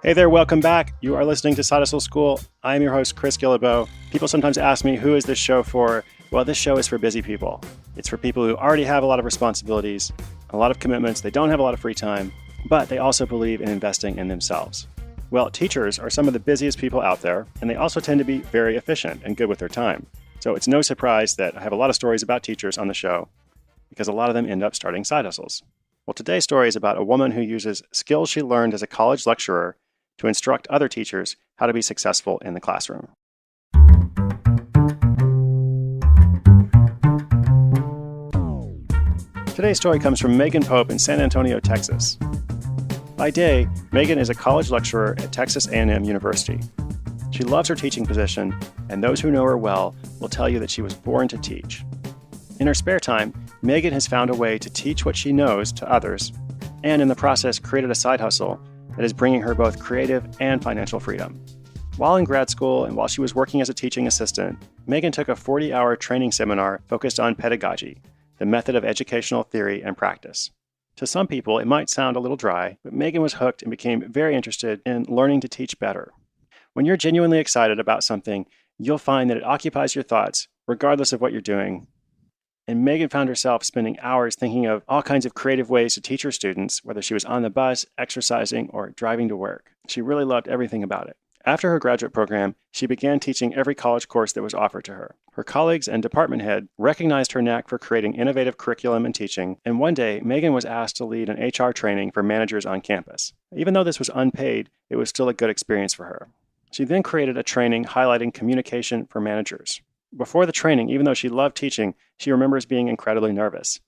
Hey there, welcome back. You are listening to Side Hustle School. I'm your host, Chris Gillibo. People sometimes ask me, who is this show for? Well, this show is for busy people. It's for people who already have a lot of responsibilities, a lot of commitments, they don't have a lot of free time, but they also believe in investing in themselves. Well, teachers are some of the busiest people out there, and they also tend to be very efficient and good with their time. So it's no surprise that I have a lot of stories about teachers on the show, because a lot of them end up starting side hustles. Well, today's story is about a woman who uses skills she learned as a college lecturer to instruct other teachers how to be successful in the classroom. Today's story comes from Megan Pope in San Antonio, Texas. By day, Megan is a college lecturer at Texas A&M University. She loves her teaching position, and those who know her well will tell you that she was born to teach. In her spare time, Megan has found a way to teach what she knows to others, and in the process created a side hustle that is bringing her both creative and financial freedom. While in grad school and while she was working as a teaching assistant, Megan took a 40-hour training seminar focused on pedagogy, the method of educational theory and practice. To some people, it might sound a little dry, but Megan was hooked and became very interested in learning to teach better. When you're genuinely excited about something, you'll find that it occupies your thoughts, regardless of what you're doing. And Megan found herself spending hours thinking of all kinds of creative ways to teach her students, whether she was on the bus, exercising, or driving to work. She really loved everything about it. After her graduate program, she began teaching every college course that was offered to her. Her colleagues and department head recognized her knack for creating innovative curriculum and teaching, and one day, Megan was asked to lead an HR training for managers on campus. Even though this was unpaid, it was still a good experience for her. She then created a training highlighting communication for managers. Before the training, even though she loved teaching, she remembers being incredibly nervous.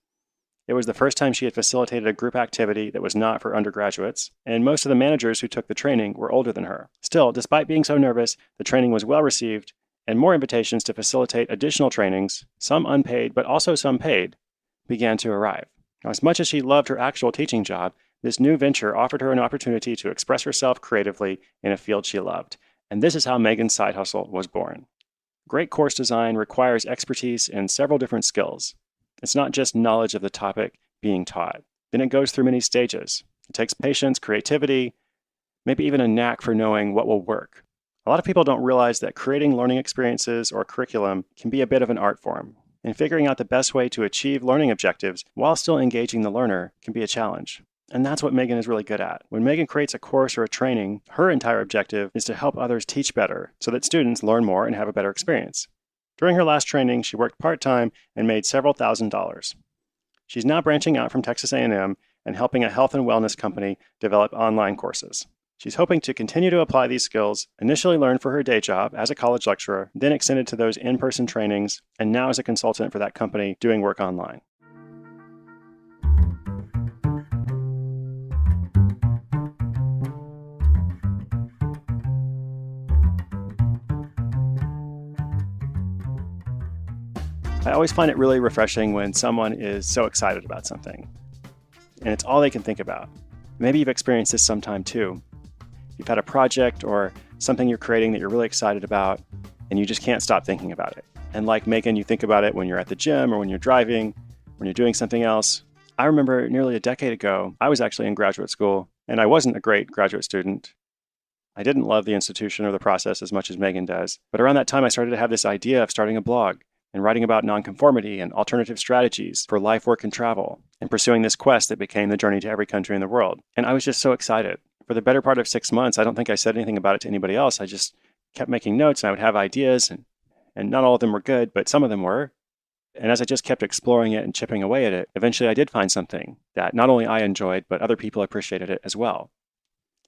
It was the first time she had facilitated a group activity that was not for undergraduates, and most of the managers who took the training were older than her. Still, despite being so nervous, the training was well received, and more invitations to facilitate additional trainings, some unpaid but also some paid, began to arrive. Now, as much as she loved her actual teaching job, this new venture offered her an opportunity to express herself creatively in a field she loved, and this is how Megan's side hustle was born. Great course design requires expertise in several different skills. It's not just knowledge of the topic being taught. Then it goes through many stages. It takes patience, creativity, maybe even a knack for knowing what will work. A lot of people don't realize that creating learning experiences or curriculum can be a bit of an art form, and figuring out the best way to achieve learning objectives while still engaging the learner can be a challenge. And that's what Megan is really good at. When Megan creates a course or a training, her entire objective is to help others teach better so that students learn more and have a better experience. During her last training, she worked part-time and made several $1,000s. She's now branching out from Texas A&M and helping a health and wellness company develop online courses. She's hoping to continue to apply these skills, initially learned for her day job as a college lecturer, then extended to those in-person trainings, and now as a consultant for that company doing work online. I always find it really refreshing when someone is so excited about something, and it's all they can think about. Maybe you've experienced this sometime too. You've had a project or something you're creating that you're really excited about, and you just can't stop thinking about it. And like Megan, you think about it when you're at the gym or when you're driving, when you're doing something else. I remember nearly a decade ago, I was actually in graduate school, and I wasn't a great graduate student. I didn't love the institution or the process as much as Megan does. But around that time, I started to have this idea of starting a blog and writing about nonconformity and alternative strategies for life, work, and travel, and pursuing this quest that became the journey to every country in the world. And I was just so excited. For the better part of 6 months, I don't think I said anything about it to anybody else. I just kept making notes, and I would have ideas, and not all of them were good, but some of them were. And as I just kept exploring it and chipping away at it, eventually I did find something that not only I enjoyed, but other people appreciated it as well.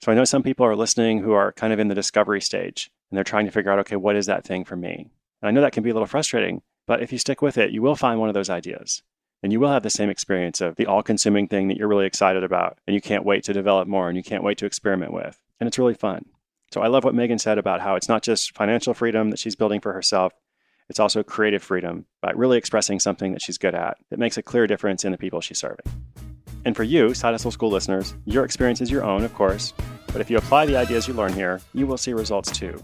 So I know some people are listening who are kind of in the discovery stage, and they're trying to figure out, okay, what is that thing for me? And I know that can be a little frustrating, but if you stick with it, you will find one of those ideas. And you will have the same experience of the all-consuming thing that you're really excited about, and you can't wait to develop more, and you can't wait to experiment with. And it's really fun. So I love what Megan said about how it's not just financial freedom that she's building for herself, it's also creative freedom by really expressing something that she's good at that makes a clear difference in the people she's serving. And for you, Side Hustle School listeners, your experience is your own, of course, but if you apply the ideas you learn here, you will see results too.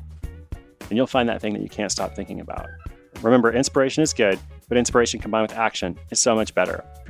And you'll find that thing that you can't stop thinking about. Remember, inspiration is good, but inspiration combined with action is so much better.